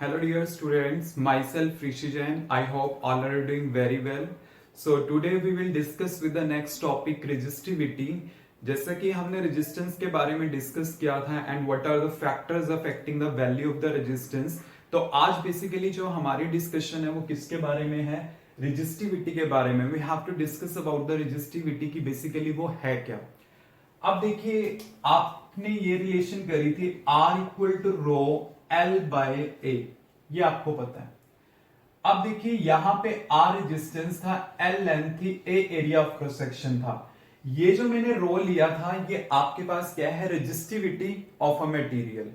Hello dear students, myself Rishi Jain. I hope all are doing very well. So today we will discuss with the next topic resistivity. जैसा कि हमने resistance के बारे में discuss किया था and what are the factors affecting the value of the resistance, तो आज बेसिकली जो हमारी डिस्कशन है वो किसके बारे में है? रेजिस्टिविटी के बारे में. We have to discuss about the resistivity की बेसिकली वो है क्या. अब देखिए, आपने ये रिलेशन करी थी R equal to rho L by A, ये आपको पता है. अब देखिए यहां पे R रेजिस्टेंस था, L लेंथ थी, A area of cross section था. ये जो मैंने रो लिया था ये आपके पास क्या है? Resistivity of a material.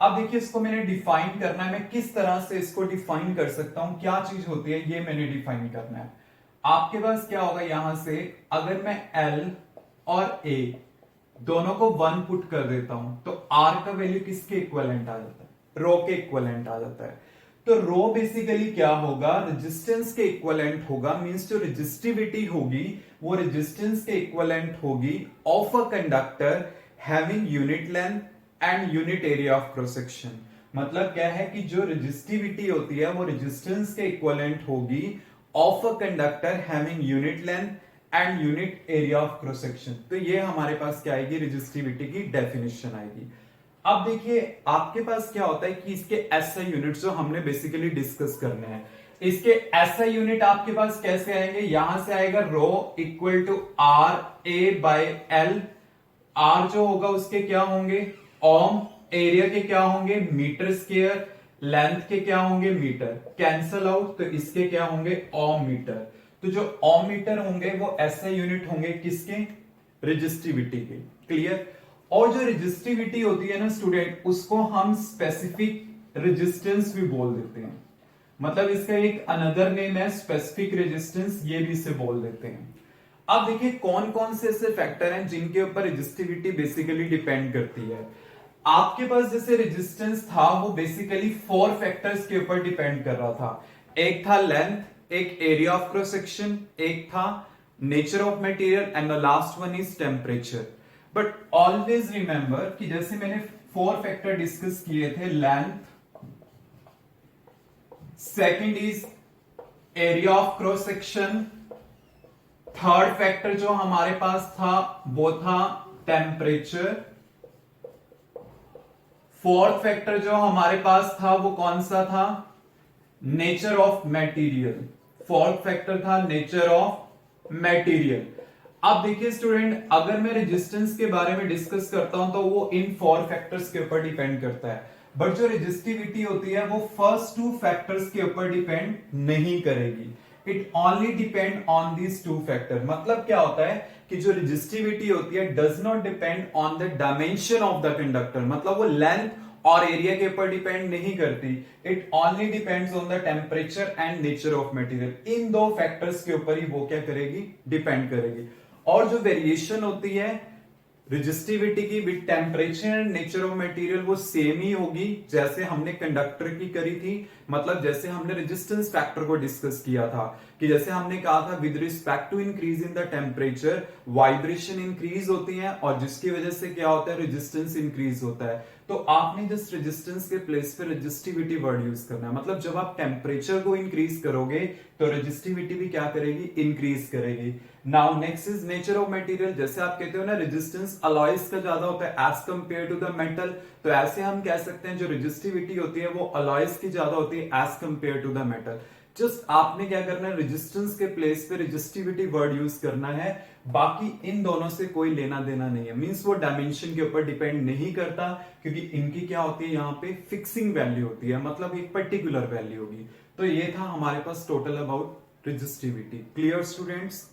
अब देखिए इसको मैंने डिफाइन करना है. मैं किस तरह से इसको डिफाइन कर सकता हूं, क्या चीज होती है ये मैंने डिफाइन करना है. आपके पास क्या होगा, यहां से अगर मैं L और A दोनों को 1 पुट कर देता हूं तो R का वैल्यू किसके इक्विवेलेंट आ जाता है? रो के इक्विवेलेंट आ जाता है. तो रो बेसिकली क्या होगा? रेजिस्टेंस के इक्विवेलेंट होगा. मींस जो रेजिस्टिविटी होगी वो रेजिस्टेंस के इक्विवेलेंट होगी of a conductor having unit length and unit area of cross section. मतलब क्या है कि जो रेजिस्टिविटी होती है वो रेजिस्टेंस के इक्विवेलेंट होगी of a conductor having unit length and unit area of cross section. तो ये हमारे पास क्या आएगी? रेजिस्टिविटी की डेफिनेशन आएगी. अब देखिए आपके पास क्या होता है कि इसके एसआई यूनिट्स जो हमने बेसिकली डिस्कस करने हैं, इसके एसआई यूनिट आपके पास कैसे आएंगे? यहां से आएगा rho equal to R A by L. R जो होगा उसके क्या होंगे? ओम. एरिया के क्या होंगे? Metre square. लेंथ के क्या होंगे? मीटर. कैंसल आउट, तो इसके क्या होंगे? ओम मीटर. तो जो ओम मीटर होंगे वो एसआई यूनिट होंगे किसके? रेजिस्टिविटी के. क्लियर. और जो रेजिस्टिविटी होती है ना स्टूडेंट, उसको हम स्पेसिफिक रेजिस्टेंस भी बोल देते हैं. मतलब इसका एक अनदर नेम है स्पेसिफिक रेजिस्टेंस, ये भी इसे बोल देते हैं. अब देखिए कौन कौन से ऐसे फैक्टर हैं जिनके ऊपर रेजिस्टिविटी बेसिकली डिपेंड करती है. आपके पास जैसे रेजिस्टेंस था वो बेसिकली 4 फैक्टर्स के ऊपर डिपेंड कर रहा था. एक था लेंथ, एक एरिया ऑफ क्रॉस सेक्शन, एक था nature of material and the last one is temperature. But always remember कि जैसे मैंने 4 फैक्टर डिस्कस किए थे, length, second is area of cross section, third factor जो हमारे पास था वो था टेम्परेचर, फोर्थ फैक्टर जो हमारे पास था वो कौन सा था? Nature of material. Fourth factor था नेचर ऑफ मटेरियल. अब देखिए स्टूडेंट, अगर मैं रेजिस्टेंस के बारे में डिस्कस करता हूं तो वो इन 4 फैक्टर्स के ऊपर डिपेंड करता है. बट जो रेजिस्टिविटी होती है वो फर्स्ट 2 फैक्टर्स के ऊपर डिपेंड नहीं करेगी. It only depend on these 2 factor. मतलब क्या होता है कि जो रेजिस्टिविटी होती है does not depend on the dimension of the conductor. मतलब वो लेंथ और एरिया के ऊपर डिपेंड नहीं करती. It only depends on the temperature and nature of material. In 2 factors के ऊपर ही वो क्या करेगी? डिपेंड करेगी. और जो वेरिएशन होती है रेजिस्टिविटी की with temperature and nature of material वो सेम ही होगी जैसे हमने कंडक्टर की करी थी. मतलब जैसे हमने रेजिस्टेंस फैक्टर को डिस्कस किया था कि जैसे हमने कहा था with respect to increase in the temperature vibration increase होती है और जिसकी वजह से क्या होता है? रेजिस्टेंस इंक्रीज होता है. तो आपने जस्ट रेजिस्टेंस के प्लेस पे रेजिस्टिविटी वर्ड यूज करना है. मतलब जब आप टेम्परेचर को इंक्रीज करोगे तो रेजिस्टिविटी भी क्या करेगी? इंक्रीज करेगी. Now next is nature of material. जैसे आप कहते हो ना रेजिस्टेंस अलॉयज का ज्यादा होता है as compare to the metal, तो ऐसे हम कह सकते हैं जो रेजिस्टिविटी होती है वो अलॉयज की ज्यादा होती है as compare to the metal. Just आपने क्या करना है? रेजिस्टेंस के प्लेस पे रेजिस्टिविटी वर्ड यूज करना है. बाकी इन दोनों से कोई लेना देना नहीं है. मींस वो डायमेंशन के ऊपर डिपेंड नहीं करता क्योंकि इनकी क्या होती है? यहाँ पे फिक्सिंग वैल्यू होती है. मतलब एक पर्टिकुलर वैल्यू होगी. तो ये था हमारे पास total about resistivity. Clear students?